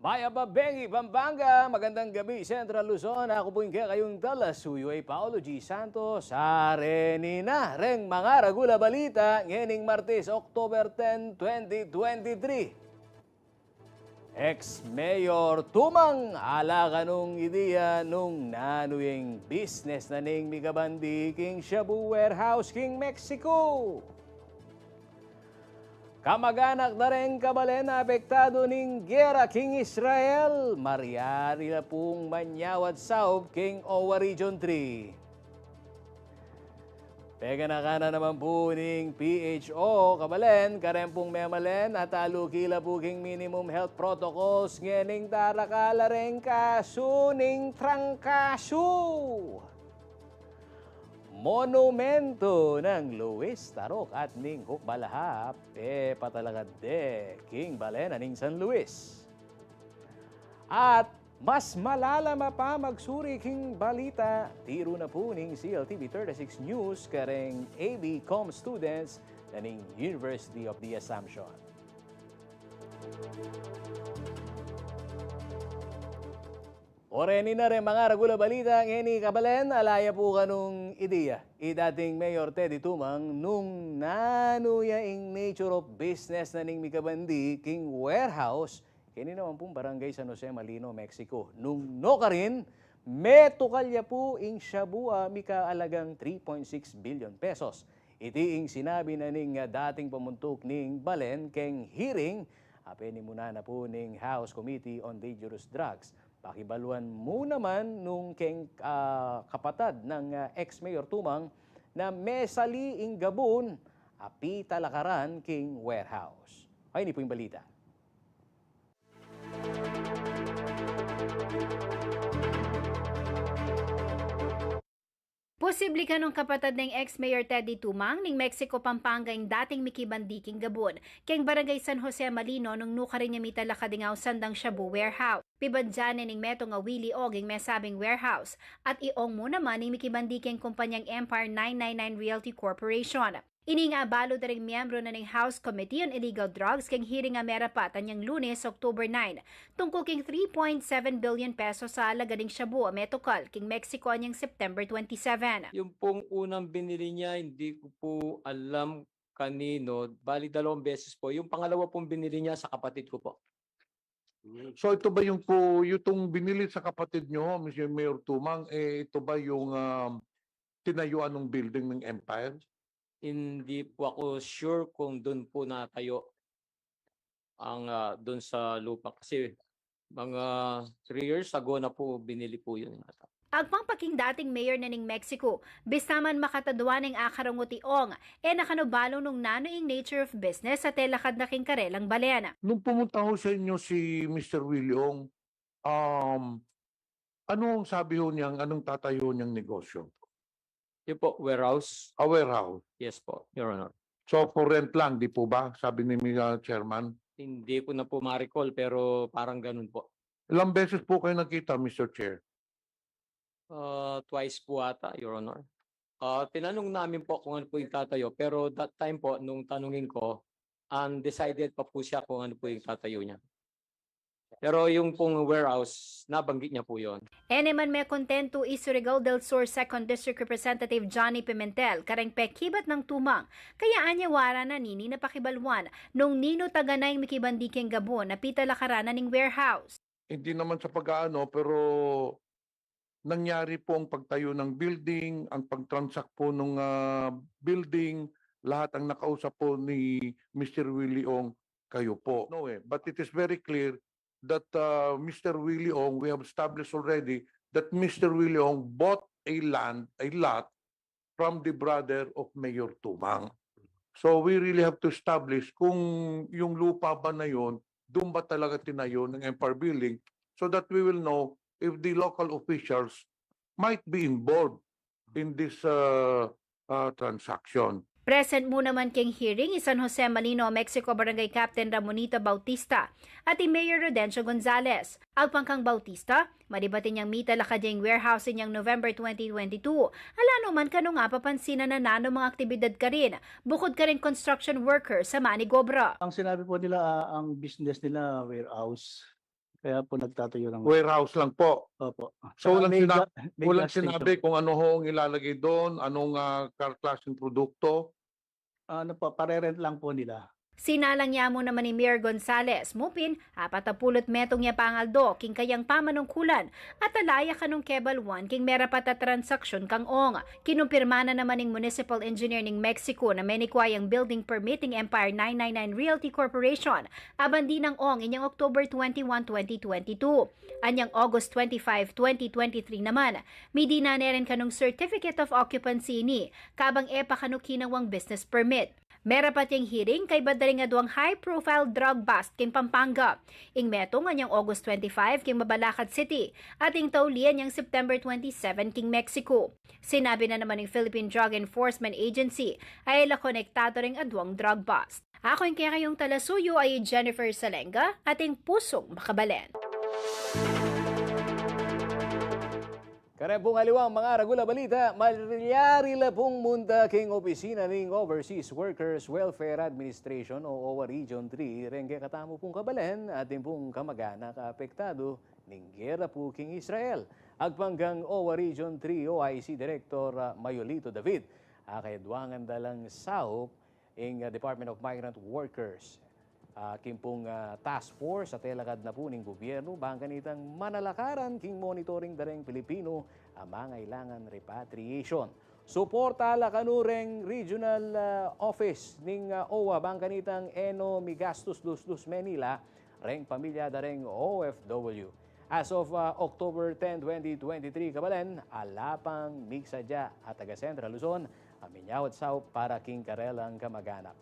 Maya Babengi, Pampanga, magandang gabi, Central Luzon. Ako po yung kayong talas, suyo ay Paolo G. Santos. Arenina, reng mga ragula balita, ngening Martes, October 10, 2023. Ex-Mayor Tumang ala kanong ideya nung nanuyeng business na ning Migabandi King Shabu Warehouse King Mexico. Kamag-anak na rin kabalen na apektado ning Gera King Israel. Mariari na pong manyawat saob King Owa Region 3. Pega na ka na naman po ning PHO kabalen, karempong memalen at alukila po king minimum health protocols ngening tarakala rin kaso ning trangkaso. Monumento ng Luis Tarok at ning Hukbalahap, patalagad de King Balena ning San Luis. At mas malalama pa magsuri king balita, tiro na po ning CLTV 36 News kareng AB.Com students na ning University of the Assumption. Oreni na rin mga ragula balita ngeni kabalen, alaya po kanong ideya. Dating Mayor Teddy Tumang nung nanuyaing nature of business na ning Migabandi King Warehouse, kini naman pong barangay San Jose, Malino, Mexico. Nung no ka rin, metukalya po ing Shabua mikaalagang 3.6 billion pesos. Iti ing sinabi na ning dating pamuntok ning Balen keng hearing, apeni muna na po ning House Committee on Dangerous Drugs. Pakibaluan mo naman nung keng kapatad ng ex-Mayor Tumang na mesali ing Gabon, api talakaran king warehouse. Ay, ni po yung balita. Posible kanong kapatad ng ex-Mayor Teddy Tumang ning Mexico, Pampanga ing dating Migabandi King Gabon, keng barangay San Jose, Malino nung nukarin niya mita lakadingaw sandang Shabu Warehouse. Pibadyanin ning meto nga Willie Oging mesabing warehouse at iong mo naman ning Migabandi King kumpanyang Empire 999 Realty Corporation. Ini nga abalo daring miyembro na ning House Committee on Illegal Drugs keng hearing nga merapat anyang Lunes, October 9. Tungkol king 3.7 billion pesos sa halaga ning Shabu Metokal king Mexico anyang September 27. Yung pong unang binili niya, hindi ko po alam kanino. Bali 2 beses po. Yung pangalawa pong binili niya sa kapatid ko po. So ito ba yung po, yung binili sa kapatid nyo, Mr. Mayor Tumang, ito ba yung tinayuan ng building ng Empire? Hindi po ako sure kung doon po natayo ang doon sa lupa. Kasi mga 3 years ago na po binili po yun. Agpang paking dating mayor na ning Mexico, bisaman makatadwa ning akarangotiong, nakanubalo nung nanoing nature of business sa telakad na king Karelang Balena. Nung pumunta ho sa inyo si Mr. Williong, anong sabi ho niyang, anong tatayo niyang negosyo? Yun po, warehouse. A warehouse. Yes po, Your Honor. So for rent lang, di po ba? Sabi ni Chairman. Hindi ko na po ma-recall pero parang ganun po. Ilang beses po kayo nakita, Mr. Chair? Twice po ata, Your Honor. Tinanong namin po kung ano po yung tatayo, pero that time po, nung tanungin ko, undecided pa po siya kung ano po yung tatayo niya. Pero yung pong warehouse, nabanggit niya po yon. Eneman may kontento Surigao del Sur 2nd District Representative Johnny Pimentel, kareng pekibat ng tumang, kaya anyawara na nini na pakibalwan nung nino taganay mikibandikeng Gabon na pitalakaran ning warehouse. Hindi naman sa pag-aano, pero nangyari po ang pagtayo ng building, ang pag-transact po ng building, lahat ang nakausap po ni Mr. Willie Ong, kayo po. No, but it is very clear that Mr. Willie Ong, we have established already that Mr. Willie Ong bought a lot from the brother of Mayor Tumang. So we really have to establish kung yung lupa ba na yun, doon ba talaga tinayo ng Empire Building, so that we will know if the local officials might be involved in this transaction. Present mo naman king hearing San Jose Malino, Mexico Barangay Captain Ramonito Bautista at Mayor Rodencio Gonzales. Agpangkang Bautista, madibatin niyang mita lakadyang warehouse niyang November 2022. Alano man kano nga papansinan na nano mga aktibidad ka rin, bukod ka rin construction worker sa Manigobra. Ang sinabi po nila, ang business nila warehouse. Kaya po nagtatayo ng Warehouse lang po. Opo. So Saka walang may walang gas station. sinabi kung ano ho ang ilalagay doon, anong klaseng produkto. Ano po, parerent lang po nila. Sinalang niya mo naman ni Mayor Gonzales, mupin, 40 metong niya pangaldo, king kayang pamanungkulan, at alaya kanong Kebal 1 king mera pata transaksyon kang ong. Kinumpirma na naman ng Municipal Engineer ng Mexico na menikwayang building permitting Empire 999 Realty Corporation, abandi ng ong inyang October 21, 2022. Anyang August 25, 2023 naman, midina na rin kanong Certificate of Occupancy ni, kabang epa kanukinawang business permit. Mera pat yung hearing kay badaling nga duang high-profile drug bust king Pampanga. Ing metong anyang August 25 king Mabalacat City at ing taulian yung September 27 king Mexico. Sinabi na naman ng Philippine Drug Enforcement Agency ay la konektado ring adwang drug bust. Ako yung kaya kayong talasuyo ay Jennifer Salenga ating pusong makabalen. Karempong aliwang mga ragula balita, malyari la pong munta king opisina ng Overseas Workers Welfare Administration o OWA Region 3, rengge katamo pong kabalen ating pong kamag-anak apektado ng gera po king Israel. Agpanggang OWA Region 3 OIC Director Mayolito David, akayadwangan dalang sahop ng Department of Migrant Workers. Kimpong task force at telakad na po ng gobyerno bangkan itang manalakaran king monitoring dareng Pilipino ang mangailangan repatriation. Suporta la kanureng regional office ning OWA bangkan itang Eno Migastos Lustus Manila reng pamilya dareng OFW. As of October 10, 2023 kabalen, alapang migsadya at taga Central Luzon aminyawat sao para king karelang kamag-anak.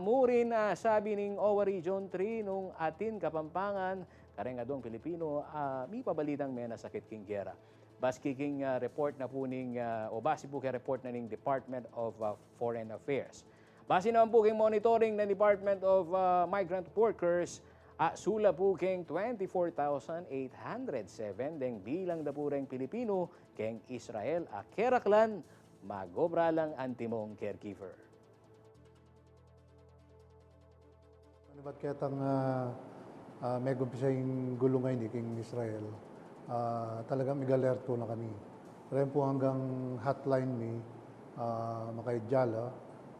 Murin sabi ning OWA Region 3 nung atin Kapampangan, kareng adong Pilipino, may pabalitang may nasakit king gera. Baski king report na po ning, o base po kay report na ning Department of Foreign Affairs. Base naman po king monitoring ng Department of Migrant Workers, sula po king 24,807 deng bilang da po ring Pilipino king Israel keraklan magobra lang antimong caregiver. Ba't kaya may gumpisa yung gulungay ni King Israel, talagang igalerto na kami. Ren po hanggang hotline ni makaidjala,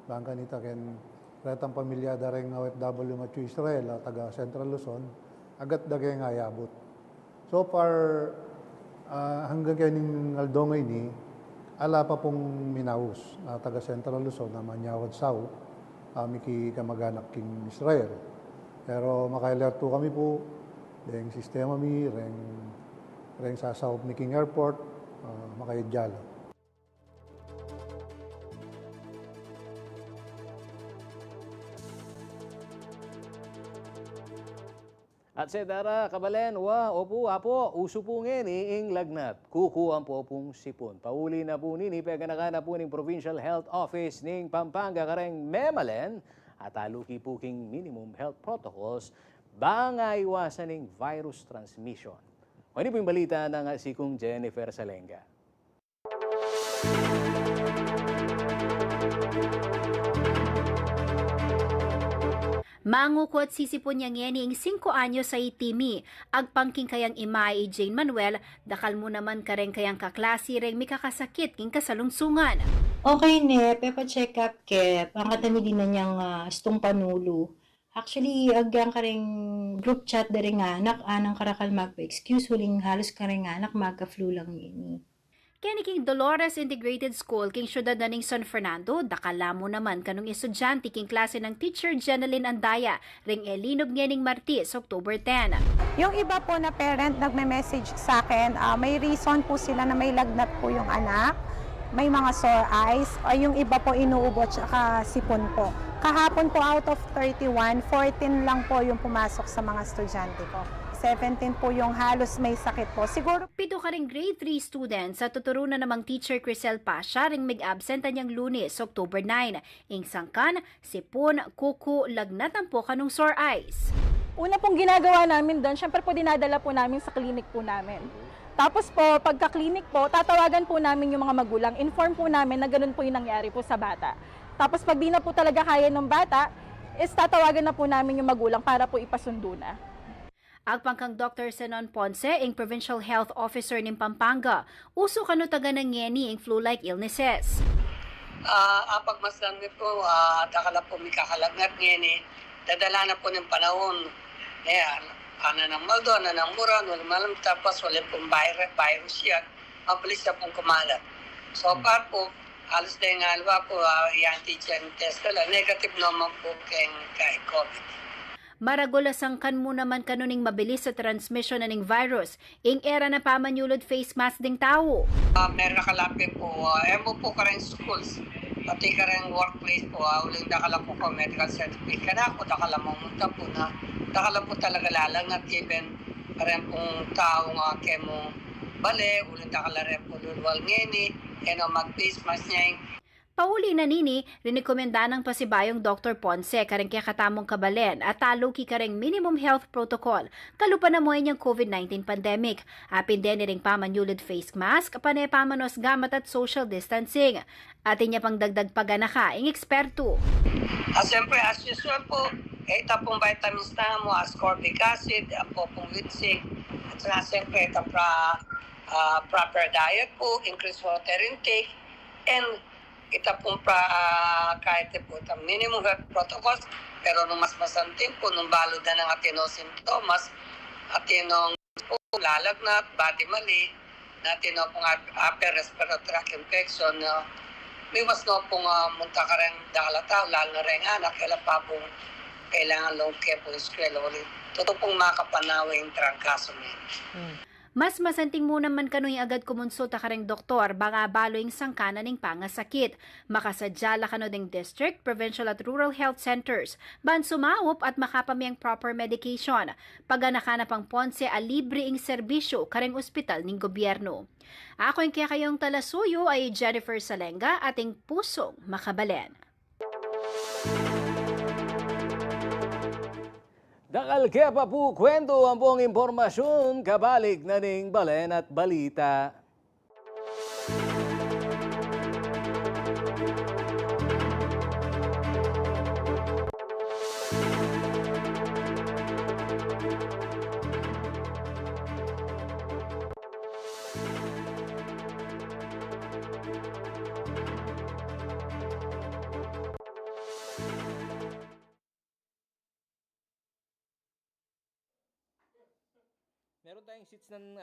bang kanita ken retang pamilya dareng OFW machu Israel, taga Central Luzon, agat dagay nga yabot. So far, hanggang kaya ning aldongay ni, ala pa pong minaus, taga Central Luzon na manyawad sao, miki kamag-anak King Israel. Pero makailerto kami po, deng sistema mi, reng sasawap ni King Airport, makaidjala. At sa dara kabalen, opo, apo, uso po ngeni ing lagnat. Kukuhan po pong sipon. Pauli na po nini, peganaka na po ning Provincial Health Office ning Pampanga kareng memalen, at aluki po king minimum health protocols banga iwasan ng virus transmission. Ano po yung balita ng si Kung Jennifer Salenga? Mangukot sisipon niya ngeni ing 5 anyo sa itimi. Agpangking kayang imay Jane Manuel, dakal mo naman kareng kayang kaklase reng mikakasakit king kasalungsungan. Okay ne, pepa-check up ket, ang katamidi na niyang stong panulo. Actually, agyan ka rin group chat dari nga anak, anang karakal magpa-excuse, huling halos ka rin nga anak, magka-flu lang yun. Kani king Dolores Integrated School king syudad na ning San Fernando, dakala mo naman kanong estudyante king klase ng teacher Jeneline Andaya, ring Elinog ngening Martis, October 10. Yung iba po na parent nagme-message sa akin, may reason po sila na may lagnat po yung anak, may mga sore eyes, o yung iba po inuubo tsaka sipon po. Kahapon po out of 31, 14 lang po yung pumasok sa mga estudyante ko. 17 po yung halos may sakit po. Siguro Pito ka ring grade 3 students sa tuturunan namang teacher Crisel Pasha ring mag-absent niyang Lunes, October 9. Ing sangkan, sipon, kuko, lagnat ang po kanong sore eyes. Una pong ginagawa namin doon, syempre po dinadala po namin sa clinic po namin. Tapos po, pagka-clinic po, tatawagan po namin yung mga magulang, inform po namin na ganun po yung nangyari po sa bata. Tapos pag di na po talaga kaya ng bata, is tatawagan na po namin yung magulang para po ipasundo na. Agpangkang Dr. Senon Ponce, ing Provincial Health Officer ng Pampanga, uso kano taga ng ngeni ing flu-like illnesses. Ang pagmasdan mi po, takala po may kakalagnat ngeni, dadala na po ng panahon. Ayan, ana ng maldo, ana ng mura, wala malam tapos wala pong virus yan, mabilis na pong kumalat. So far po, alas na yung alwa po, i-antigen test nila, negative naman po kay COVID. Maragolasang kan mo naman kanuning mabilis sa transmission na ning virus, ing era na pamanyulod face mask ding tao. Meron nakalapin po, mo po ka rin schools, pati ka rin workplace po, uling dakala po ko medical certificate ka na ako, dakala mo munta po na, dakala po talaga lalang even rin pong taong kemo bale, uling dakala rin po lulwal ngeni, mag-face mask niya Pauli na nini, rinikomenda ng pasibayong Dr. Ponce kareng kaya katamong kabalen at talo ki kareng minimum health protocol kalupa na mo niyang COVID-19 pandemic. Apin din ring pamanyulid face mask, panay pamanos gamat at social distancing. Atin niya pang dagdag paganaka ing eksperto. Siyempre, as usual po, tapong vitamins na mo, ascorbic acid, popong with zinc, at saka siyempre, proper diet po, increase water intake, and itapong kahit po minimum health protocols, pero nung mas masantin po, nung balod na ng atino sintomas, atinong po lalagnat, body mali, natino pong upper respiratory tract infection, may mas no pong munta ka rin dakalataw, lalo na rin anak, kailan pa pong kailangan long care po eskwela ulit. Totoo pong makapanawing trangkaso niya. Mas masanting mo naman kano'y agad kumonsulta ka ring doktor baka baloing sangkanan ng pangasakit. Makasadyala kano ding district, provincial at rural health centers. Ban sumawop at makapamiyang proper medication. Paganaka na pang Ponce a libre ing serbisyo kareng ospital ng gobyerno. Ako yung kaya kayong talasuyo ay Jennifer Salenga ating pusong makabalen. Dakal kaya pa po kwento ang buong impormasyon, kabalik na ning balen at balita. Meron tayong seats ng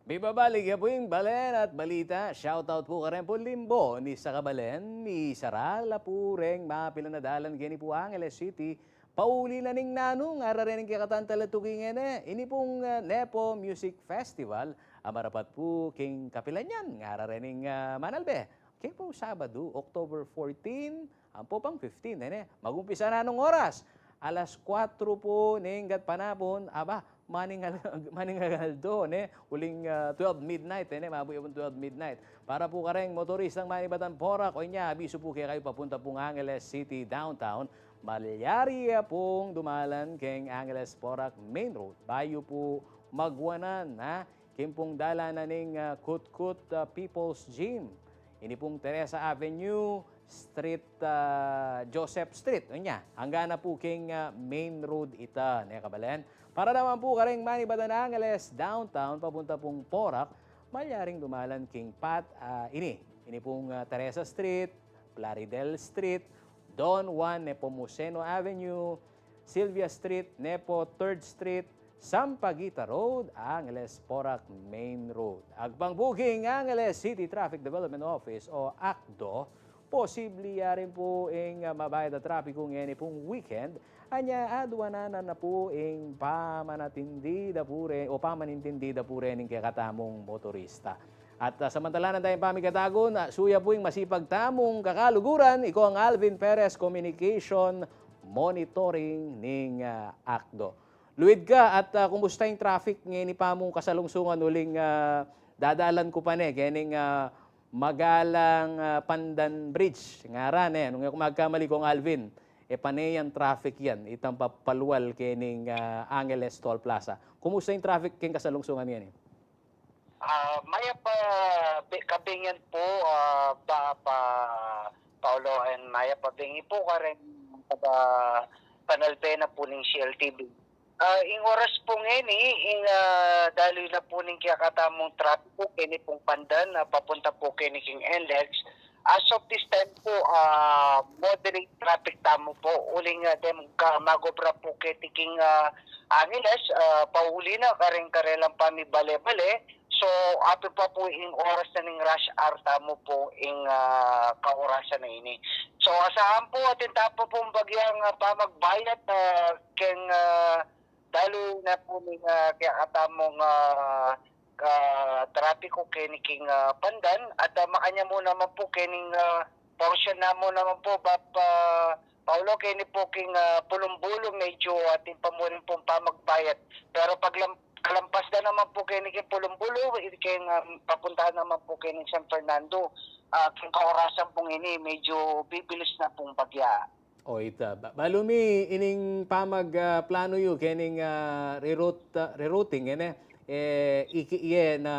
May babalik ya po yung balen at balita. Shoutout po ka rin po limbo ni sa kabalen, ni Sarala po rin mapila na dalan gini po Angeles City. Pauli na ning nanong, ararening kakatantala tuking ini pong Nepo Music Festival. Amarapat po king kapilan yan, ararening manalbe. Kaya po Sabado, October 14, ang po pang 15, magumpisa na nung oras. Alas 4 po ninggat panapon, maningaldo, uling 12 midnight, mabuhay po 12 midnight. Para po kareng motoristang manibatan Porac, o niya, abiso po kayo papunta pong Angeles City, downtown. Malyari pong dumalan keng Angeles Porac Main Road. Bayo po magwanan, kimpong dalanan ng Kutkut People's Gym. Ini pong Teresa Avenue, Street, Joseph Street. Nya, hanggang na po king Main Road ita, kabalen. Para naman po kareng manibatan Angeles, downtown, papunta pong Porac, malyaring dumalan king Pat, ini pong Teresa Street, Plaridel Street, Don Juan Nepomuceno Avenue, Sylvia Street, Nepo 3rd Street, Sampaguita Road, Angeles Porac Main Road. Agbang booking Angeles City Traffic Development Office o ACDO, posible rin po ang mabayad na trapiko ngayon pong weekend. Anya adwanan na po ang pamanintindi da po rin ng kakatamong motorista. At samantala na tayong pamigatagon, suya po yung masipag tamong kakaluguran. Iko ang Alvin Perez Communication Monitoring ng ACDO. Luid ka at kumusta yung traffic ngayon pa mong kasalungsungan uling dadalan ko pa ganing Magalang Pandan Bridge. Ngaran nung magkamali kong Alvin, panayang traffic yan. Itang papaluwal kening Angeles Toll Plaza. Kumusta yung traffic keng kasalungsungan yan? Maya pa kabingan po Paulo and Maya pa bingi po ka rin panalbe na po ng CLTV. Ing oras po ngayon dahil na po ng kakatamong traffic po kini pong Pandan papunta po kini king NLEX. As of this time po, moderate traffic tamo po. Uling dem magobra po kitiking Angeles, pauli na karelang pa mi bale-bale. So, ato pa po yung oras na ng rush hour tamo po yung kaorasan na ini. So, asahan po atin tapo pong bagyang pamagbayat keng dalo na po ng kaya katamong trapiko keniking Pandan at makanya mo naman po kening portion na mo naman po Paulo kini po king pulumbulong medyo atin pa mo rin pong pamagbayat. Pero pag kalampas na naman po kini king pulumbulo king papuntahan naman po kini San Fernando king kaorasan pong ini medyo bibilis na pong bagya. O ita, balumi ining pamag plano yu kening rerouting ikiye na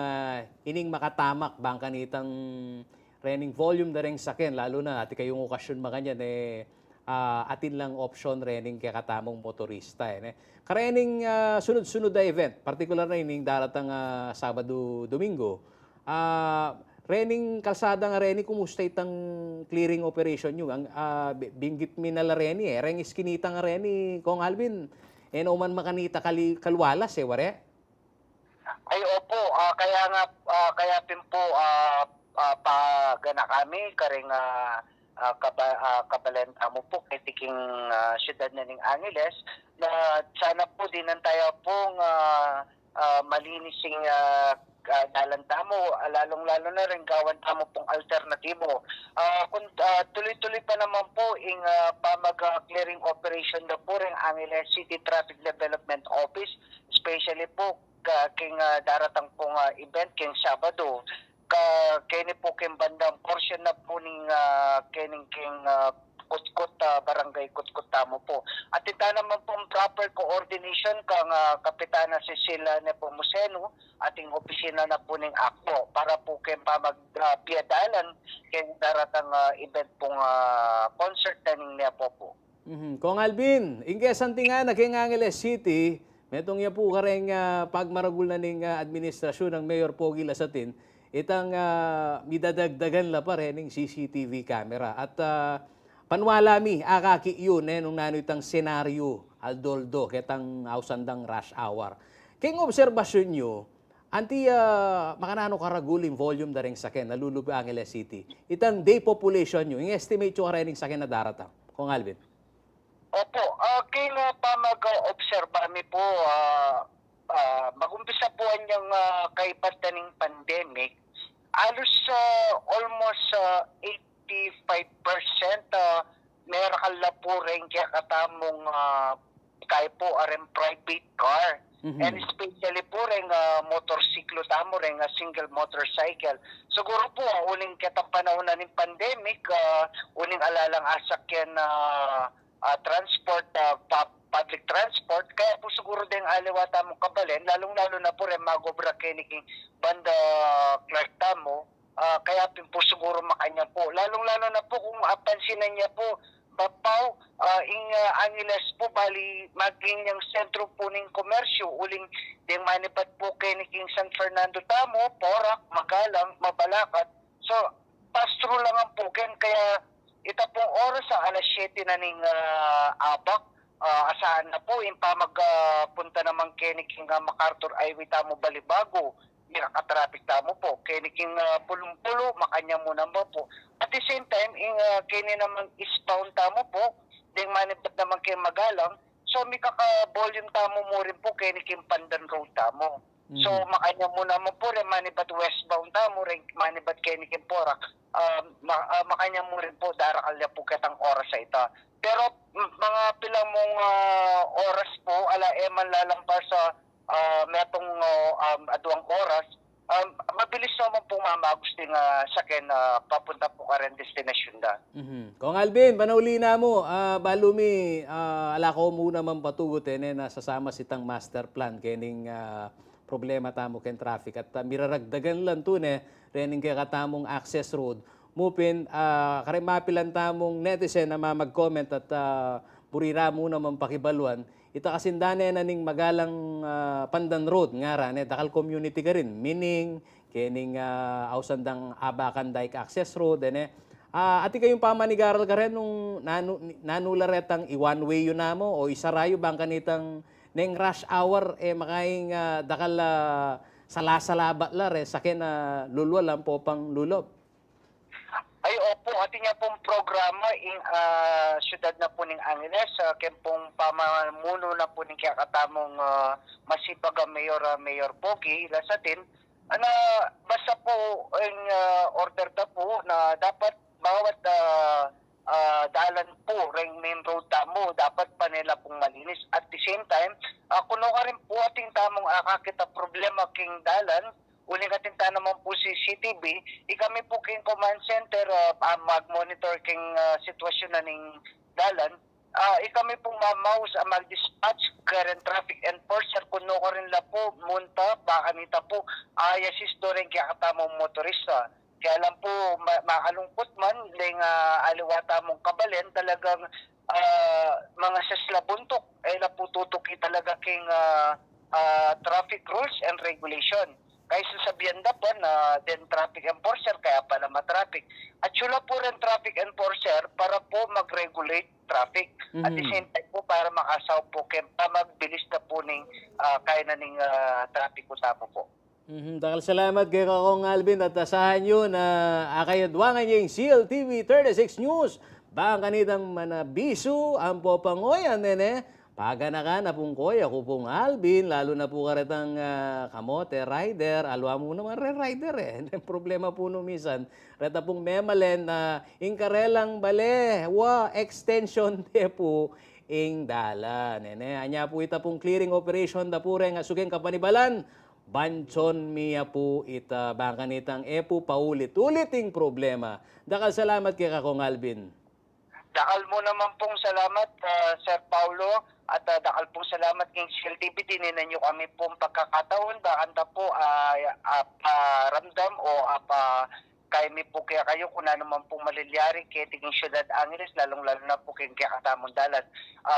ining makatamak bang kanitang rening volume na ring sakin lalo na ati kayong okasyon makanyan atin lang option rening kakatamong motorista karening sunod-sunod na event particular na ining daratang Sabado Domingo rening kalsada nga rening kumusta itang clearing operation nyo ang binggit minala reni reng iskinita nga reni kong Alvin man makanita kalwalas ware. Ay opo, kaya pin po pagana kami karing kabalenta mo po kitiking siyudad na ng Angeles na sana po din tayo pong malinising dalan tamo, lalong-lalo na rin gawan tamo pong alternatibo. Kung tuloy-tuloy pa naman po ing pamag-clearing operation na po rin ang Angeles City Traffic Development Office, especially po king daratang pong event king Sabado. Kini po king bandang portion na po ning king Kutkut, Barangay Kutkut tamo po. At ita naman pong proper coordination kang Kapitana Cecilia Nepomuceno, ating opisina na po ning ACMO, para po kayo magpiadalan kay daratang event pong concert na ning Nepo po. Kung Alvin, ingkesanti nga naging Angeles City, metong ya po kareng pagmaragul na ning administrasyon ng Mayor Pogi Lasatin, itang midadagdagan la pa rin ng CCTV camera. At panwalami, akaki yun nung nano itang senaryo, aldoldo, ketang ausandang rush hour. Kaya obserbasyon nyo, anti makanano karaguling volume da rin sakin, nalulubi Angeles City. Itang day population nyo, yung estimate nyo karening sakin na daratang. Kung Alvin. Opo, kaya pa mag-obserba mi po, mag-umpisa po anyang kaipataning pandemic, alos almost 85% meron la po rin kaya katamong kaya po rin private car. And especially po rin motorsiklo tamo rin single motorcycle. Siguro po uling kitang panahon na ng pandemic, uling alalang asakyan na transport, public transport, kaya po siguro din aliwa tamong kabalin, lalong-lalo na po rin magobra kiniking banda Clark tamo, kaya po siguro makanya po. Lalong-lalo na po kung pansinan niya po, Bapaw, Angeles po, bali maging yung sentro po ng komersyo, uling ding manipat po kiniking San Fernando tamo, Porac, Magalang, Mabalacat. So, pass-through lang ang pukin, kaya ita pong oras sa alas 7 na ning abak, asahan na po, yung magpunta naman kiniking MacArthur Highway tamo Balibago, nakatraffic tamo po, kiniking pulong-pulo, makanya muna mo po. At the same time, kini naman eastbound tamo po, ding manipat naman kay Magalang, so may kaka-volume tamo mo rin po, kiniking Pandan Road tamo. So makanya muna mo po rin, manibat westbound tamo rin, manibat kiniking Porac, makanya mo rin po, darakalya po kitang oras sa ito. Pero mga pilang mong oras po, ala eman lalampas sa metong aduang oras, mabilis naman po mamagos din sakin papunta po ka rin destinasyon da. Kung Alvin, panauli na mo, balumi, ala ko muna man patugot nasasama sitang master plan, kening problema tamo ken traffic at miraragdagan lang to rening kaya katamong access road. Mupin, karimapilan tamong netizen na mag-comment at burira mo naman pakibaluan. Ito kasindane na ning Magalang Pandan Road nga ra dakal community ka rin, meaning kening ausandang Abakan Dike Access Road ati kayong pamanigaral ka rin nung nanularetang i-one way yun na mo o isarayo bang kanitang neng rush hour makaing dakal salasalabat la re sakin lulwa lang po pang lulob. Ay opo, ating nga pong programa in syudad na po ng Angeles, kaya pong pamamuno na po ng kakatamong masipag Mayor Pogi Lasatin, basta po ang order na po na dapat bawat dalan po, ring main road tamo, dapat pa nila pong malinis. At the same time, kuno ka rin po ating tamong kakita problema king dalan, uling ating naman po si CCTV, kami po king command center, mag-monitor king sitwasyon na ning dalan, kami pong mamaus mag-dispatch current traffic enforcer, kuno ko rin la po, munta, baka nita po, ayasisto rin kaya katamong motorista. Kaya lang po, makalungkot man, ling aliwata mong kabalin, talagang mga saslabuntok, ay napututuki talaga king traffic rules and regulation. Kaya sasabihan na po na din traffic enforcer, kaya pala matraffic. At sila po rin traffic enforcer para po mag-regulate traffic. At the same time po para makasaw po kaya magbilis na po ng kaya na ng traffic usapa po. Takal salamat kay Kakong Alvin at asahan nyo na akayadwangan niya yung CLTV 36 News. Bang kanitang manabiso ang popangoyan Paganakan na pong koy, ako pong Alvin, lalo na po karetang kamote, rider, alwa mo naman rider eh. Ang problema po no minsan, reta pong memalen na ingkarelang bale, extension de po ing dala. Nene, anya po ita pong clearing operation da po rin asugeng kapanibalan. Banchon miya po ita bangkanitang po paulit-uliting problema. Dakal salamat kay Kakong Alvin. Dakal mo naman pong salamat, Sir Paulo, at dakal pong salamat ng CLTV. Dininan nyo kami pong pagkakataon. Bakanta po ramdam o kaya mi po kaya kayo kung ano man pong malilyari kaya tiging Ciudad Angeles, lalong-lalo na po kaya katamong dalan.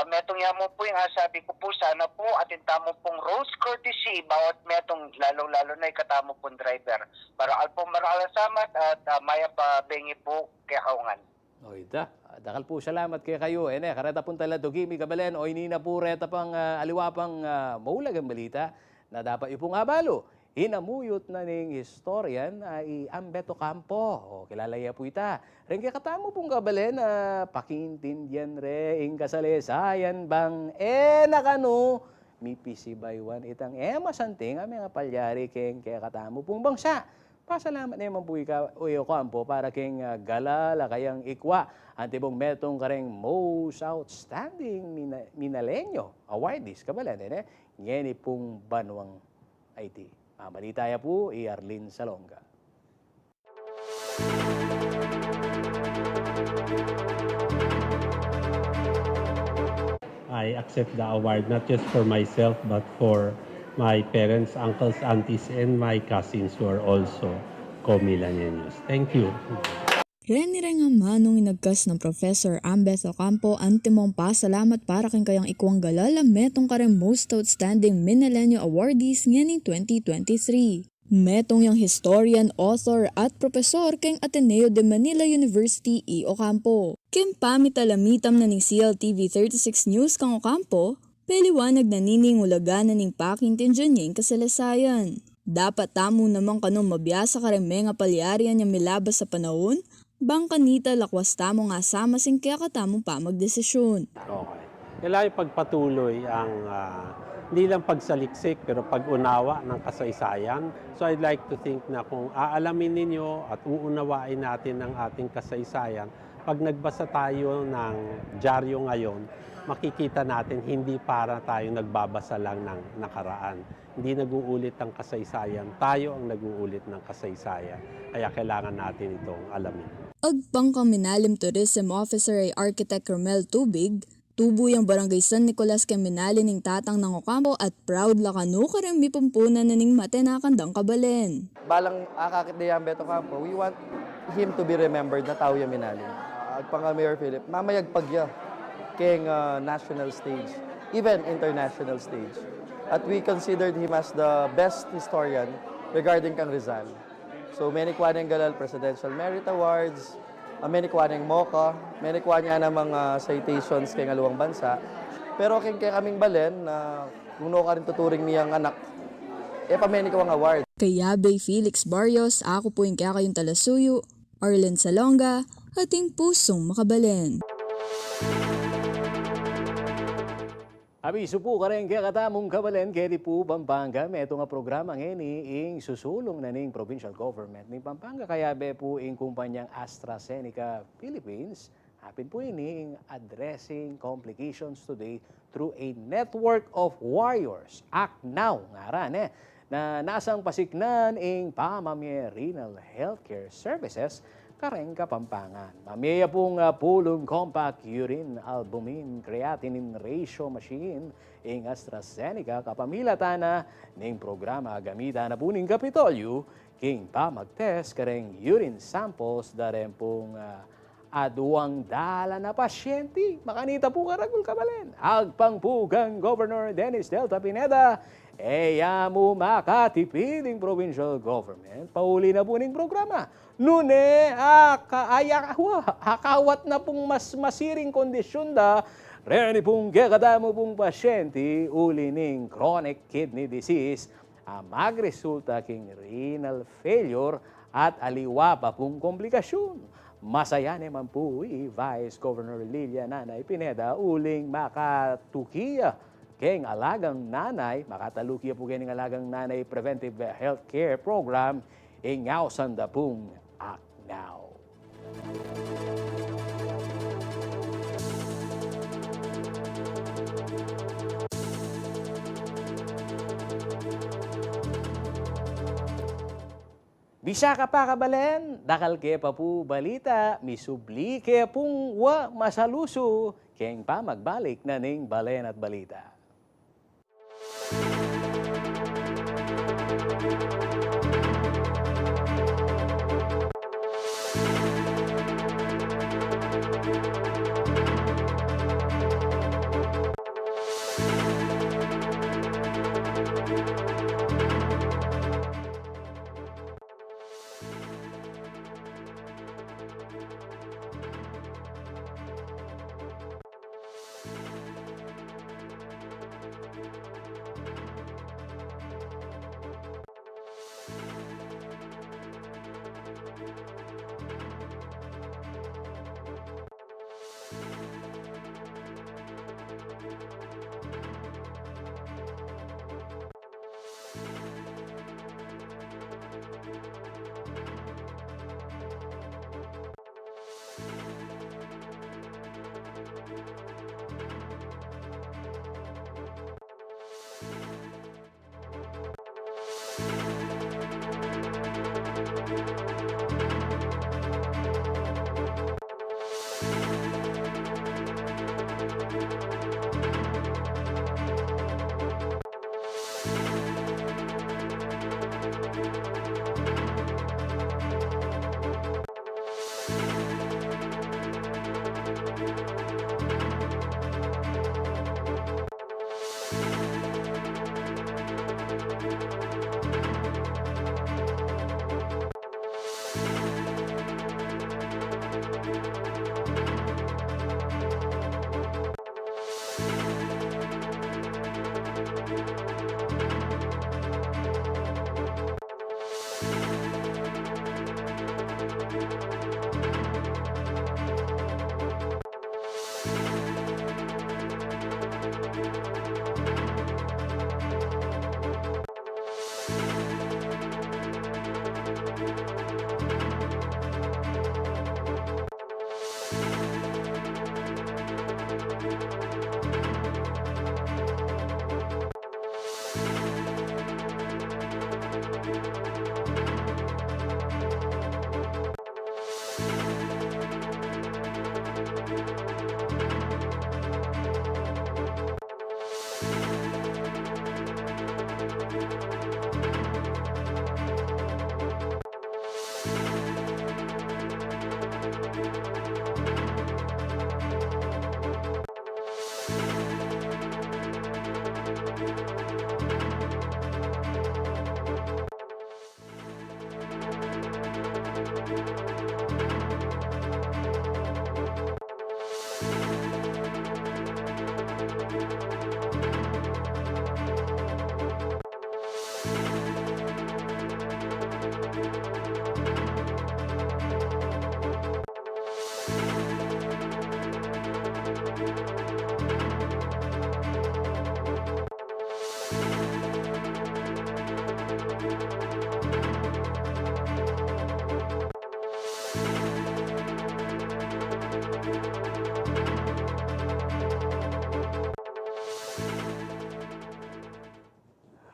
Metong yamo po yung sabi ko po, sana po atin tamo pong rose courtesy bawat metong lalong-lalo na ikatamo pong driver. Para alpong maralasamat at maya pa bengi po kaya kaungan. O ita, dakal po salamat kay kayo. Kareta pong taladogi, mi kabalen, o inina po reta pang aliwapang maulag ang balita na dapat ipong abalo. Inamuyot na ning historian ay Ambeto Campo. O kilalaya po ita. Ren kaya katamo pong kabalen na pakiintindihan re ing kasalesayan bang nakano mi pisibaywan itang masanting ang mga palyari kaya katamo pong bangsa. Pasalamat naman po Uyo Campo para keng galala kayang ikwa. Antibong metong kareng most outstanding minalenyo awardees kabalan. Ngeni pong banwang IT. Mabalitaya po, Arlene Salonga. I accept the award not just for myself but for my parents, uncles, aunties, and my cousins who are also co-millennials. Thank you. Reni nga manong inagkas ng Professor Ambeto Campo antimong pasalamat para kang kayang ikwang galala metong kareng most outstanding Millennial Awardees nganing 2023. Metong yang historian, author at profesor keng Ateneo de Manila University Ocampo. Kim pamitalamitam na ning CLTV 36 News kang Ocampo, peliwanag na nining ulaganan ning pakintindihan niyang kasalasayan. Dapat tamo namang kanong mabiyasa kareng mga palyarian niya milabas sa panahon, bang kanita lakwas tamo nga sama sing kaya katamong pa magdesisyon. Okay. Kailangan pagpatuloy ang hindi lang pagsaliksik pero pag-unawa ng kasaysayan. So I'd like to think na kung aalamin ninyo at uunawain natin ang ating kasaysayan, pag nagbasa tayo ng dyaryo ngayon, makikita natin hindi para tayo nagbabasa lang ng nakaraan. Hindi nag-uulit ang kasaysayan, tayo ang nag-uulit ng kasaysayan. Kaya kailangan natin itong alamin. Agpang kaminalim tourism officer ay Architect Romel Tubig, tubo yung barangay San Nicolas Keminali ning tatang ng Ocampo at proud lakano karang mipumpunan na ning matenakandang kabalen. Balang akakit ni Ambeto Campo, we want him to be remembered na tao yung minalin. Agpang Mayor Philip, mamayag pagya keng national stage, even international stage. At we considered him as the best historian regarding kang Rizal. So many kuha niyang galal Presidential Merit Awards, many kuha niyang MOCA, many kuha niya na mga citations kay ngaluwang bansa. Pero kay kaming balen na kung no ka rin tuturing niyang anak, many kuha award. Kaya Bay Felix Barrios, ako po yung kaya kayong talasuyo, Arlen Salonga, ating pusong makabalen. Abiso po ka rin kaya katamong kabalen kaya di po Pampanga. Meto nga programa ngeni ing susulong na ning provincial government ning Pampanga. Kaya be po ing kumpanyang AstraZeneca Philippines. Hapin po ini ing addressing complications today through a network of warriors. Act Now ngaran na nasang pasiknan ing pamamye renal healthcare services kareng Kapampangan. Mamaya pong pulong compact urine albumin creatinine ratio machine ing AstraZeneca kapamilatana ning programa gamita na po ning Kapitolyo king pa magtest kareng urine samples darem pong aduang dala na pasyente. Makanita po karagul kabalen. Agpangpugang Governor Dennis Delta Pineda mo makatipid ng provincial government. Pauli na po ning programa. Nune, hakawat na pong mas masiring kondisyon da, reni pong kakadamo pong pasyente, uli ning chronic kidney disease, magresulta king renal failure at aliwa pa pong komplikasyon. Masaya naman po Vice Governor Lilia Nanay Pineda uling makatukiya keng alagang nanay, makatalukiya po keng alagang nanay preventive health care program ingaw sandapong Aknaw. Bisa ka pa kabalen, dakal ke pa po balita, misubli ke pong wa masaluso, keng pa magbalik na ning balen at balita.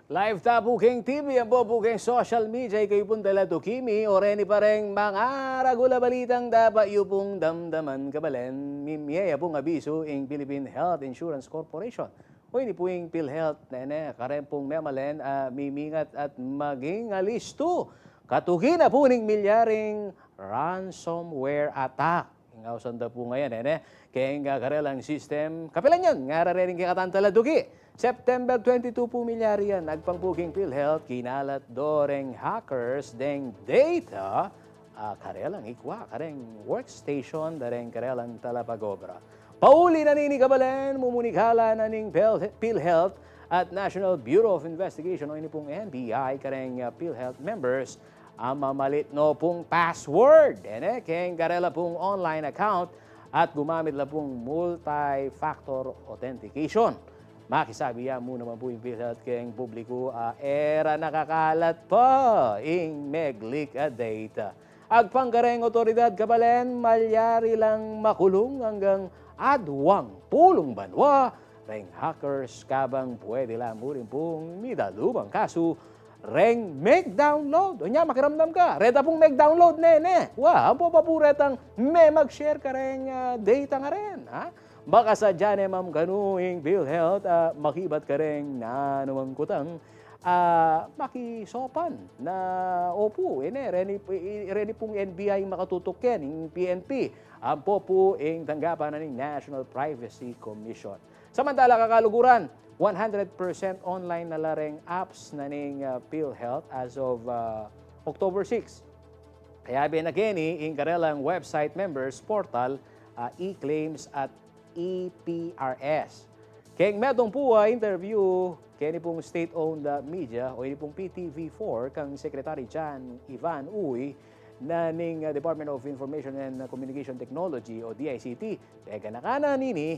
Live tapo King TV, ang po King social media, kayo pong dalato kimi, o reni pa rin mga ragula balitang dapat yung pong damdaman kabalen, mimiyaya pong abiso ng Philippine Health Insurance Corporation. O ini po yung PhilHealth, nene, karen pong memalan, mimingat at maging alisto. Katukin na po ng milyaring ransomware attack. Ingaw sanda po ngayon, nene, kaya karelang system, kapilan yun, nga rin kaya katantaladuki. September 22 po milyari yan. Nagpangbuking PhilHealth, kinalat doreng hackers, deng data, karelang ikwa, kareng workstation, dareng karelang talapagobra. Pauli na nini kabalen, mumunikala na ning PhilHealth at National Bureau of Investigation o ini pong NBI, kareng PhilHealth members, ang mamalit no pong password. Keng garela pong online account at gumamit la pong multi-factor authentication. Makisabi ya mo naman po yung PhilHealth keng publiko era nakakalat pa ing meg-leak a data. Agpangkareng otoridad kabalen, malyari lang makulong hanggang adwang pulong banwa. Reng hackers kabang pwede lang mo rin pong midalubang kaso. Reng make-download. O niya, makiramdam ka. Reta pong make-download, nene. Wow, po papuretang may mag-share ka rin data nga rin. Ha? Baka sa dyan ma'am kanuing PhilHealth, makibat ka rin na naman kutang makisopan na opo, ready pong NBI makatutok yan, yung PNP. Ang po yung tanggapan na ng National Privacy Commission. Samantala kakaluguran, 100% online na lareng apps na ning PhilHealth as of October 6. Kaya binageni in karelang website members portal e-claims at EPRS. Keng medong po interview kini pong state-owned media o ini pong PTV4 kang Secretary Jan Ivan Uy na ning Department of Information and Communication Technology o DICT. Teka na kanan nini,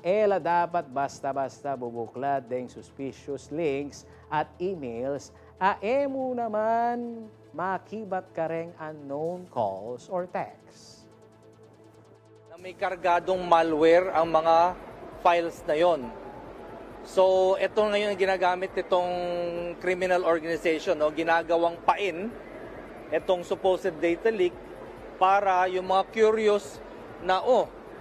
ela dapat basta-basta bubuklad deng suspicious links at emails. Emo naman makibat ka ring unknown calls or texts. Na may kargadong malware ang mga files na yon. So, ito ngayon ang ginagamit itong criminal organization, no? Ginagawang pain itong supposed data leak para yung mga curious na,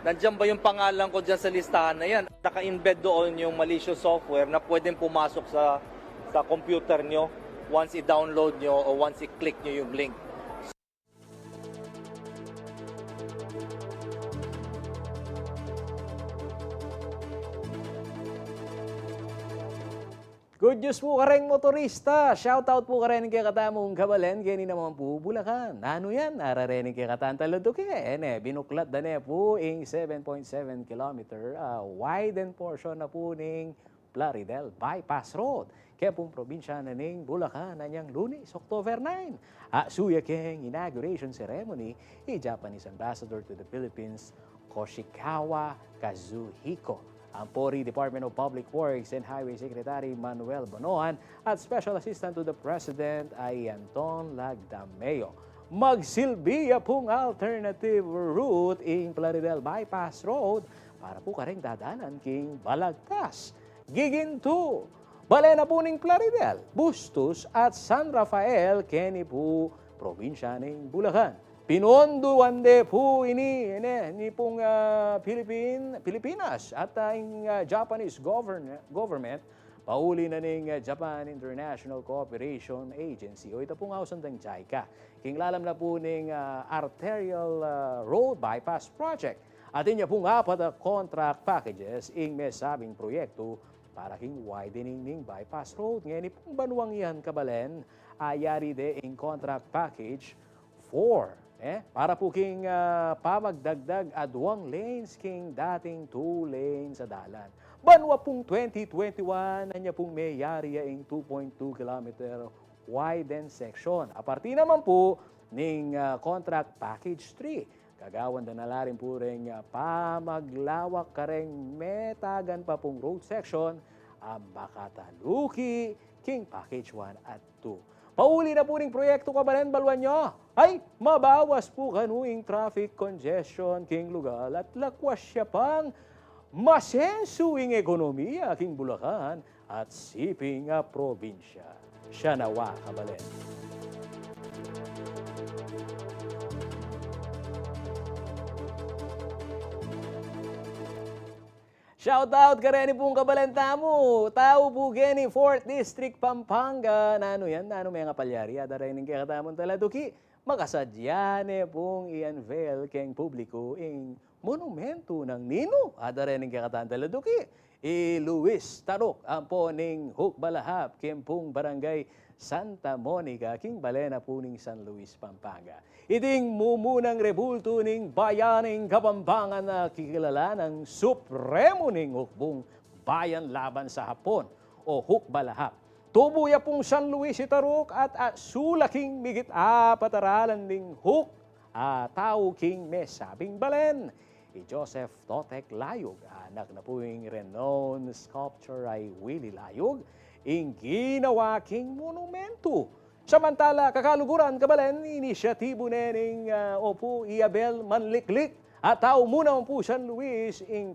nandiyan ba yung pangalan ko dyan sa listahan na yan? Naka-embed doon yung malicious software na pwedeng pumasok sa computer nyo once i-download nyo o once i-click nyo yung link. Good news po ka rin motorista. Shoutout po ka rin kay katamong kabalen. Gani naman po Bulacan. Ano yan? Nararening kay katan Taladuke. Binuklat na po yung 7.7 kilometer widened portion na po ng Plaridel Bypass Road. Kaya pong probinsya na ng Bulacan na niyang Lunes, October 9. Suya keng inauguration ceremony Japanese Ambassador to the Philippines, Koshikawa Kazuhiko. Ang PORI Department of Public Works and Highway Secretary Manuel Bonoan at Special Assistant to the President ay Anton Lagdameo. Magsilbiya pong alternative route in Plaridel Bypass Road para po ka rin dadanan king Balagtas, Giginto, Balena po ning Plaridel, Bustos at San Rafael, Keni po, probinsya ng Bulacan. Pinonduande po ini pong Pilipinas at ang Japanese government pauli na ning Japan International Cooperation Agency o ito pong hausandang JICA. Kinglalam na po ning arterial road bypass project. At inya pong apat contract packages ing may sabing proyekto para king widening ning bypass road. Ngayon pong banuang yan kabalen ayari de ing contract package 4. Para po king pamagdagdag adwang lanes king dating 2 lanes sa dalan. Banwa pong 2021 na niya pong may yari ing 2.2 kilometer widened section. Aparti naman po ning contract package 3. Kagawan na rin po rin pamaglawak ka rin metagan pa pong road section ang Bakataluki king package 1 at 2. Pauli na po ning proyekto kabalen balwan nyo. Ay, mabawas po kanuing traffic congestion king lugar at lakwas siya pang masensuing ekonomiya king Bulacan at siping probinsya. Siya nawa kabalen. Shoutout ka rin pong kabalanta mo. Tao po geni 4th District Pampanga. Nano yan? Nano may nga palyari? Ada rin ng kakatamon Taladuki. Makasadyane pong i-unveil keng publiko ing monumento ng Nino. Ada rin ng kakatamon Taladuki. Luis Tarok ang po ning Hukbalahap kempong barangay Santa Monica king balena po ning San Luis, Pampanga. Iting mumunang rebulto ning bayaning Kapampangan na kikilala ng Supremo ning Hukbong Bayan Laban sa Hapon o Hukbalahap. Tubuya pong San Luis Itaruk at sulaking migit pataralan ding huk tao king mesabing balen. Joseph Totek Layog, anak na po yung renowned sculptor ay Willie Layog, ing ginawa king monumento. Samantala, kakaluguran kabalen, inisyatibo nening opo Iabel Manliklik at tao muna po San Luis ing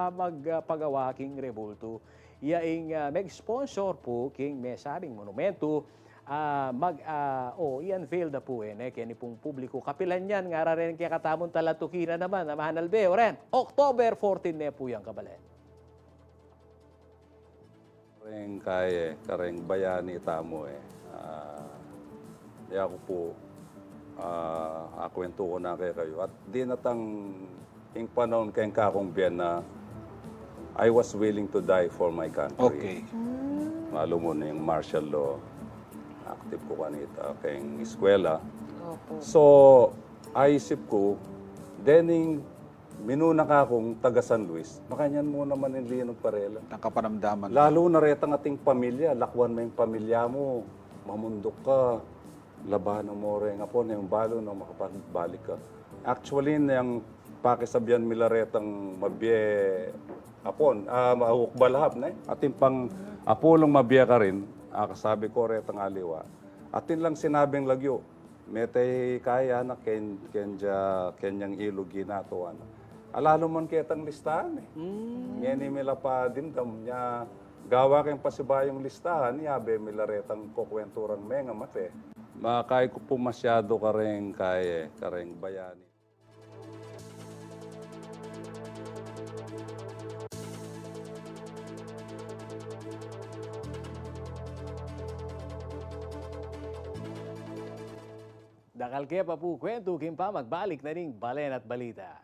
magpagawa king rebulto. Iaing mag-sponsor po king mesabing monumento i-unveil na po kaya ni pong publiko. Kapilan yan, nga rin kaya katamon talatukina naman, mahanalbe, oren. October 14 na po yan, kabalen. Kareng kaya, kareng bayani tamo ako po, akwento ko na kayo. At di natang ing panahon kayong kakong biyan na I was willing to die for my country. Okay. Malo mo na yung martial law. Active ko kanita kayong eskwela. So, aisip ko, dening minuna ka akong taga San Luis, makanyan mo naman yung linog parela. Nakapanamdaman. Lalo na retang ating pamilya, lakwan mo yung pamilya mo, mamundok ka, labanan mo rin nga po na yung balo na makapagbalik ka. Actually, yung pakisabyan mila retang mabye apon, mahukbalahap na ating pang apolong mabye ka rin, kasabi ko retang aliwa. Atin lang sinabing lagyo, metay kaya na kenyang ilog ginatuan. Alalo man ketang listahan Ngeni mila pa dimdam niya gawa kayong pasibayong listahan, yabe mila retang kukwenturang menga mate. Makay ko po masyado kareng bayani. Dakal kaya pa po kwento, kimpa magbalik na ring balen at balita.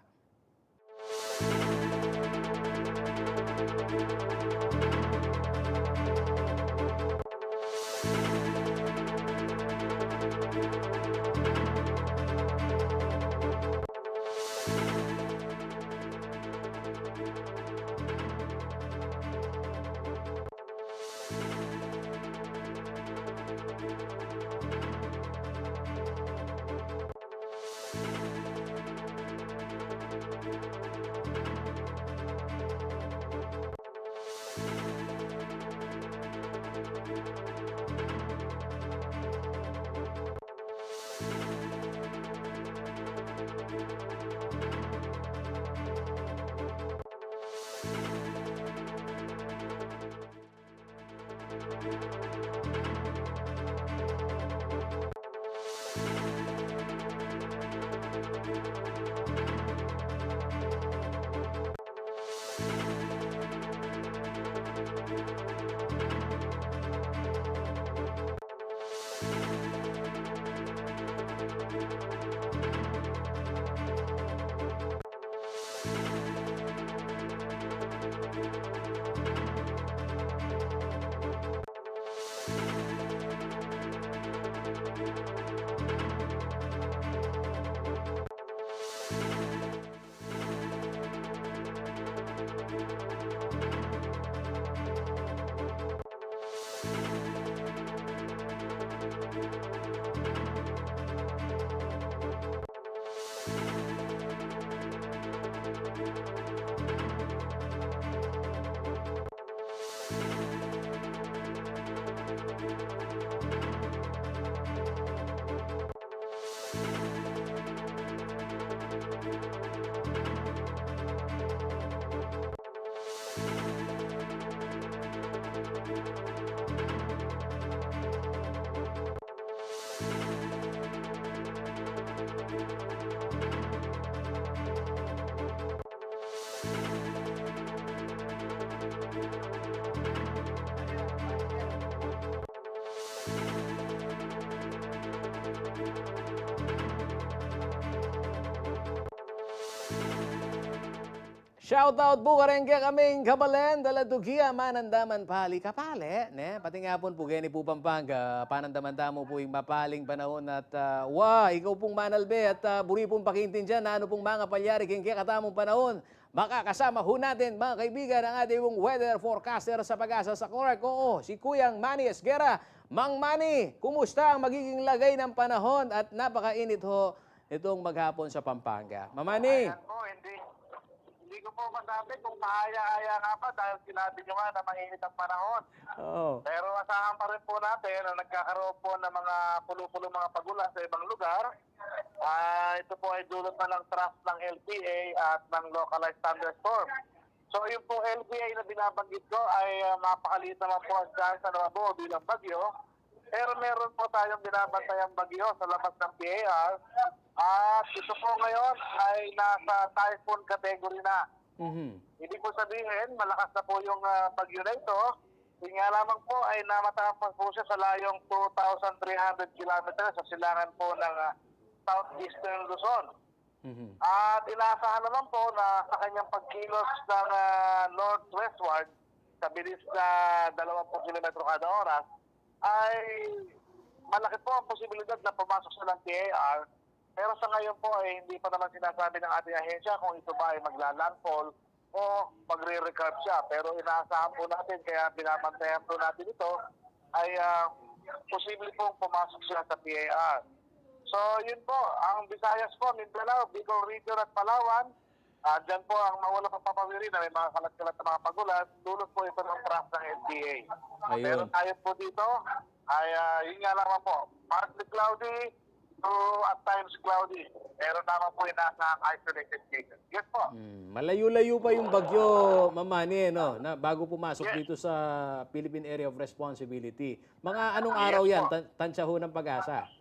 Shoutout po karengge kaming kabalen, daladugia, manandaman pali kapale. Pati nga po Geni po Pampanga, panandaman mo po yung mapaling panahon at ikaw pong manalbe at buri pong pakintin dyan na ano pong mga palyari kengke katamong panahon. Makakasama ho natin mga kaibigan ang ating weather forecaster sa Pag-asa sa Clark. Oo, si Kuyang Manny Esguera. Mang Manny, kumusta ang magiging lagay ng panahon at napakainit ho itong maghapon sa Pampanga? Mamani. Ayan po, hindi ko po masabi kung maaya-aya nga pa dahil sinabi nyo nga na mainit ang panahon. Oo. Pero asahan pa rin po natin na nagkakaroon po ng mga pulo-pulo mga pagulan sa ibang lugar. Ito po ay dulot na ng trough ng LPA at ng localized thunderstorm. So yung po LPA na binabanggit ko ay mapakaliit naman po ang chance na mabuo bilang bagyo. Pero meron po tayong binabantayang bagyo sa labas ng PAR. At ito po ngayon ay nasa typhoon category na. Hindi po sabihin, malakas na po yung bagyo na ito. Yung nga lamang po ay namatapan po siya sa layong 2,300 kilometers sa silangan po ng southeastern Luzon. At inaasahan naman po na sa kanyang pagkilos ng northwestward sa bilis na 20 kilometro kada oras, ay malaki po ang posibilidad na pumasok siya ng PAR. Pero sa ngayon po ay hindi pa naman sinasabi ng ating ahensya kung ito ba ay maglalandfall o magre-recurve siya. Pero inaasahan po natin, kaya binabantayan po natin ito, ay posible pong pumasok siya sa PAR. So yun po, ang Visayas po, Mindanao, Bicol Region at Palawan, dyan po ang mawala pang papawiri na may mga kalat-kalat na mga pagulan, dulot po ito ng trough ng LPA. Pero tayo po dito, ay yun nga lamang po, partly cloudy, to at times cloudy. Pero naman po inaasahang isolated cases. Yes po. Malayo-layo pa yung bagyo, Mamani, no? Na bago pumasok dito sa Philippine Area of Responsibility. Mga anong araw yan? Tansya ho ng Pag-asa?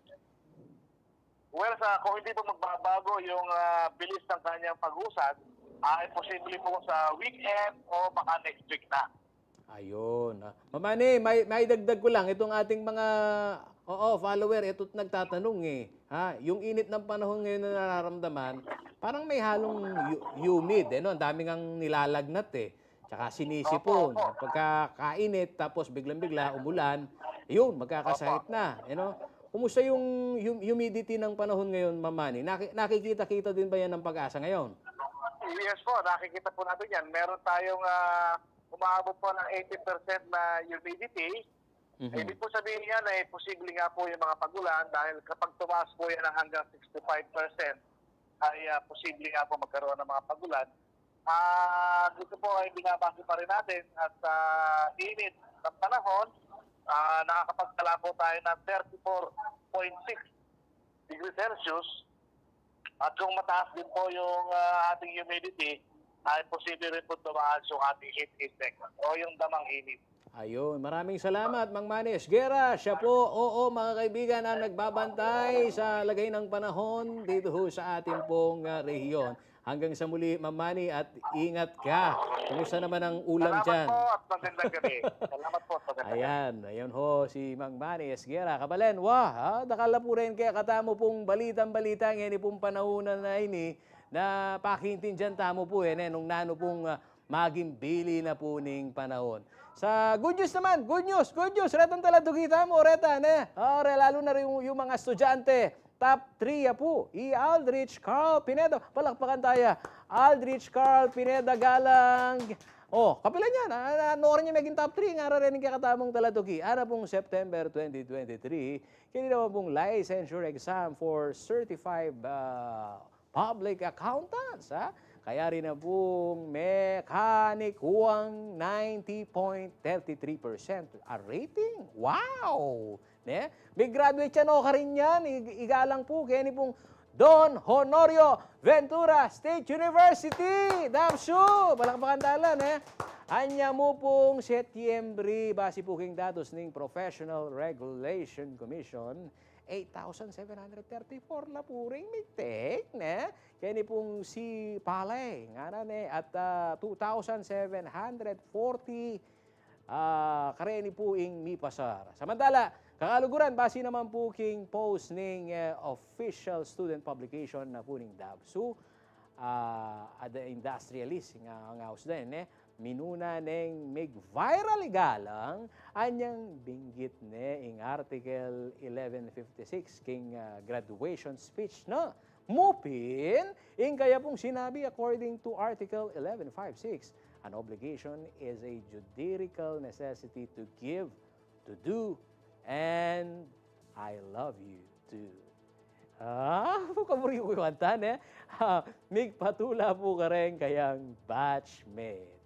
Well, kung hindi po magbabago yung bilis ng kanyang pag-usad, ay posible po sa weekend o baka next week na. Ayun. Mamani, may dagdag ko lang. Itong ating mga follower, ito't nagtatanong eh. Yung init ng panahon ngayon na nararamdaman, parang may halong humid. No? Ang daming ang nilalagnat eh. Tsaka sinisipon. Pagkakainit, tapos biglang-bigla, umulan, yun, magkakasakit na. Kumusta yung humidity ng panahon ngayon, Mamani? Nakikita-kita din ba yan ng Pag-asa ngayon? Yes po, nakikita po natin yan. Meron tayong umaabot po ng 80% na humidity. Ibig po sabihin yan ay posible nga po yung mga pagulan dahil kapag tumaas po yan ng hanggang 65% ay posible nga po magkaroon ng mga pagulan. Dito po ay binabase pa rin natin at init ng panahon, nakakapagtala po tayo ng 34.6 degrees Celsius. At kung mataas din po yung ating humidity, ay posible rin po tumaas yung ating heat index o yung damang init. Ayun, maraming salamat, Mang Manny Esguera. Siya po, mga kaibigan, ang nagbabantay sa lagay ng panahon dito ho sa ating pong rehiyon. Hanggang sa muli, Mang Manny, at ingat ka. Kumusta naman ang ulam dyan? Salamat po at magandang gabi. Salamat po at magandang gabi. Ayun ho, si Mang Manny Esguera. Kabalen, dakala po rin kaya katamo pong balitang-balita ngayon pong panahunan na ini na pakintindihan tamo po nung nano pong maging bili na po ning panahon. Sa good news naman, good news, retang talato kita mo, lalo na rin yung mga estudyante. Top 3 po, Aldrich Carl Pineda. Palakpakan tayo. Aldrich Carl Pineda Galang. Kapilan yan. Noorin niya maging top 3. Nga rin kakatamong talatuki. Ara pong September 2023. Kini naman pong licensure exam for certified public accountants. Kaya rin na pong mechanic huwang 90.33% a rating. Wow! May graduate yan ka rin yan. Igalang po. Kaya ni pong Don Honorio Ventura State University. Damsyo! Balakbakan dalan. Anya mo pong Setyembre, base po king datos ng Professional Regulation Commission, 8,734 na po ring mitik. Kaya ni pong si Palay, at 2,740 kareni po ing mipasar. Samantala, kakaluguran, base naman po king post ng official student publication na po ng DABSU, at the industrialist nga usdan, minuna neng mig viral igalang anyang binggit ing Article 1156 king graduation speech Mupin, kaya pong sinabi according to Article 1156, an obligation is a judicial necessity to give, to do, and I love you too. Kaburi ko iwantan eh. Migpatula po ka rin kayang batchmate.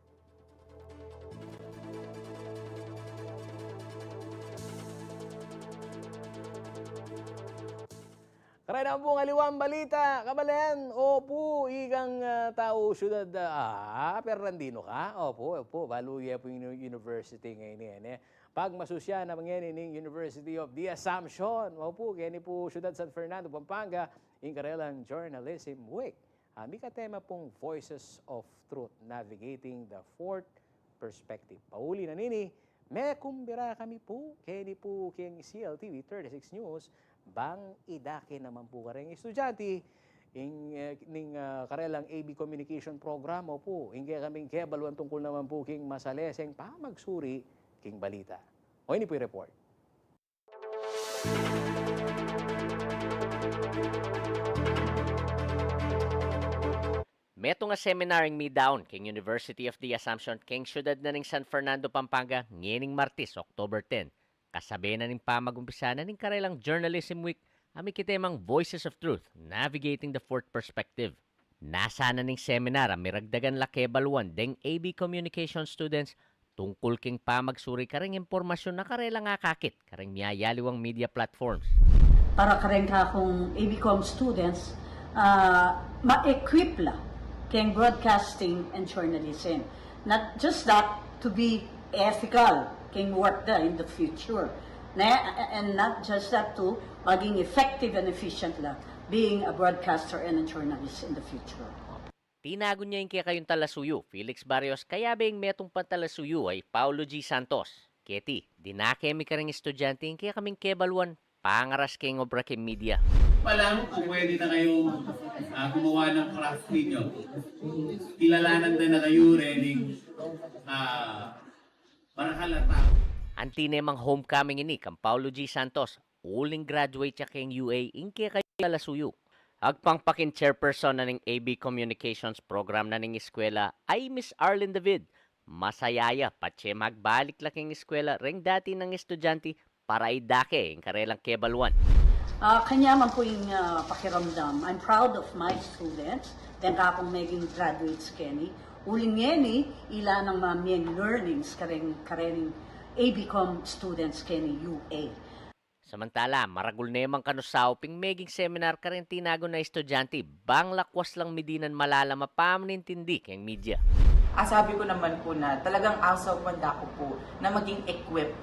Karay na po ng aliwang balita, kabalen. Opo, igang tao syudad, Fernandino ka? Opo, valuya po yung university ngayon yan. Pag masusya na mangyari ng University of the Assumption, opo, kaya po syudad San Fernando, Pampanga, yung karelang Journalism Week. May katema pong Voices of Truth, Navigating the Fourth Perspective. Pauli na nini, may kumbira kami po, kaya po kayang CLTV 36 News, bang idake naman po kareng estudyante ning karelang AB Communication Program po. Ingge kaming kebaluan tungkol naman po king masaleseng pamagsuri king balita. O ini po yung report. Meto nga seminaring mi down king University of the Assumption king syudad na ning San Fernando, Pampanga ngening Martes, October 10. Kasabi na ning pamagumpisa na ning karelang Journalism Week, ami kitemang Voices of Truth, Navigating the Fourth Perspective. Nasa na ning seminar ami ragdagan lakebaluan deng AB Communication students tungkol king pamagsuri kareng impormasyon na karelang akakit kareng miyayaliwang media platforms. Para kareng kakong ABCom students, ma-equip la keng broadcasting and journalism. Not just that, to be ethical keng work da in the future. And not just that too, maging effective and efficient lang being a broadcaster and a journalist in the future. Tinago niya yung kaya kayong talasuyo, Felix Barrios, kaya bang metong pantalasuyo ay Paulo G. Santos. Keti, dinakemi ka rin estudyante yung kaya kaming kebaluan, pangaras kayong obra kay media. Alam kung pwede na kayong gumawa ng craft ninyo. Kilalanan na kayo ready para halata. Antinemang homecoming ini kang Paulo G. Santos, uling graduate siya kayong UA, inke kayo talasuyo. Agpangpakin chairperson na ng AB Communications program na ng eskwela ay Miss Arlene David. Masayaya, patse magbalik laking eskwela ring dati ng estudyante para idake ang karelang kebaluan. Kanya man po yung pakiramdam. I'm proud of my students. Then akong maging graduates keni. Uling yeni, ila ng mga miyang learnings karening ABCom students keni UA. Samantala, maragul nemang kanusaw ping meging seminar ka rin tinago na estudyante, bang lakwas lang medinan malalama pamanintindi kayong media. Sabi ko naman po na talagang asaw wanda ko po na maging equipped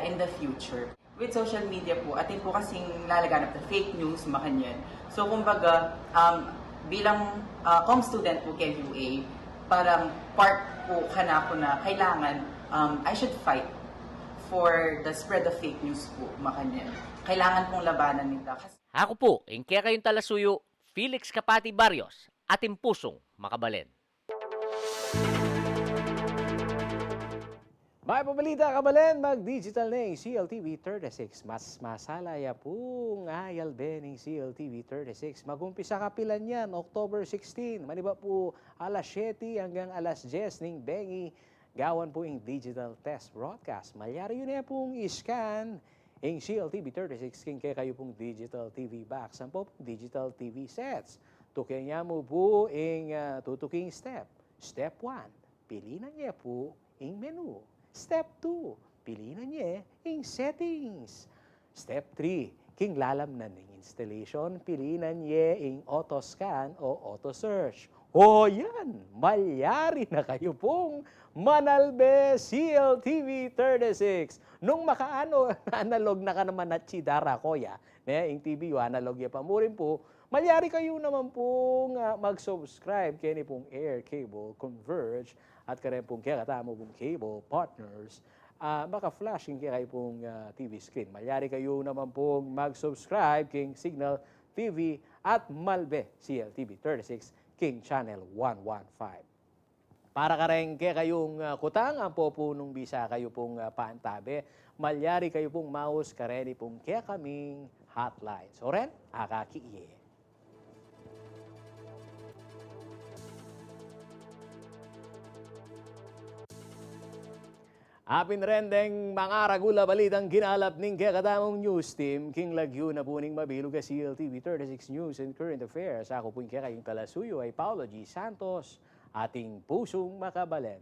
in the future. With social media po, atin po kasing lalaganap na fake news, makanyan. So kumbaga, bilang com student po kay UA, parang part po kana ko na kailangan I should fight for the spread of fake news po, makanyan. Kailangan pong labanan nila. Ako po, kaya kayong talasuyo, Felix Kapati Barrios, ating pusong makabalen. May pabalita kabalen, mag-digital na yung CLTV 36. Mas masalaya po ngayal din yung CLTV 36. Mag-umpisa kapilan yan, October 16. Maniba po alas 7 hanggang alas 10 ng Bengi. Gawan po yung digital test broadcast. Malyari yun pong i-scan yung CLTV 36 king kaya kayo pong digital TV box. Ang po digital TV sets. Tukyan mo po yung tutuking step. Step 1, pili na niya po yung menu. Step 2, pili na niya yung settings. Step 3, king lalam na ng installation, pili na niya yung auto scan o auto search. O yan, malyari na kayo pong Manalbe CLTV 36. Nung makaano, analog na ka naman na chidara koya, yung TV, analog ya pa mo rin po, malyari kayo naman pong mag-subscribe kaya ni pong Air Cable Converge at kaya pong kaya katamo pong cable partners, maka-flash yung kaya pong TV screen. Malyari kayo naman pong mag-subscribe king Signal TV at Malbe CLTV 36 King Channel 115. Para ka rin kaya kayong kutang, ang popunong bisa kayo pong paantabe, malyari kayo pong mouse, kareni pong kaya kaming hotline. So ren, akakiye. Apin rendeng mga ragula balitang ginalap ning kakatamong news team. King lagyo na po ning mabilog ka CLTV 36 News and Current Affairs. Ako po yung kayong talasuyo ay Paolo G. Santos, ating pusong makabalen.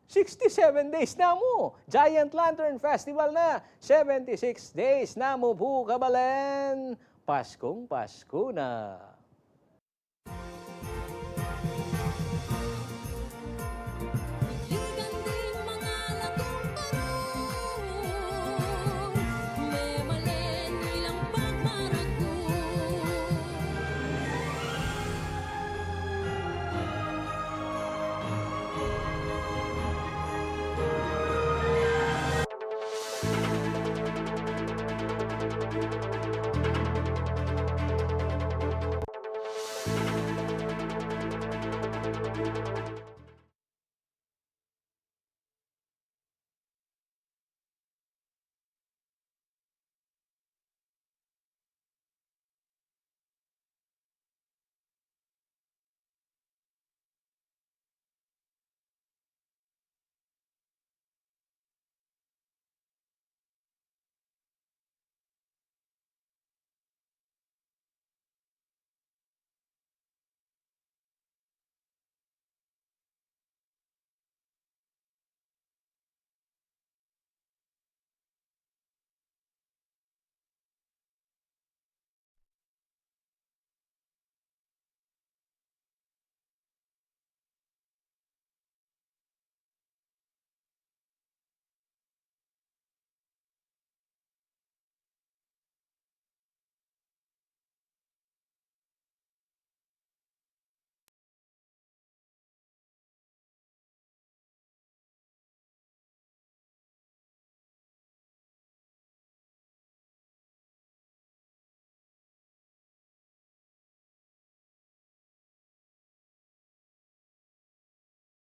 67 days na mo! Giant Lantern Festival na! 76 days na mo po kabalen! Paskong Pasko na!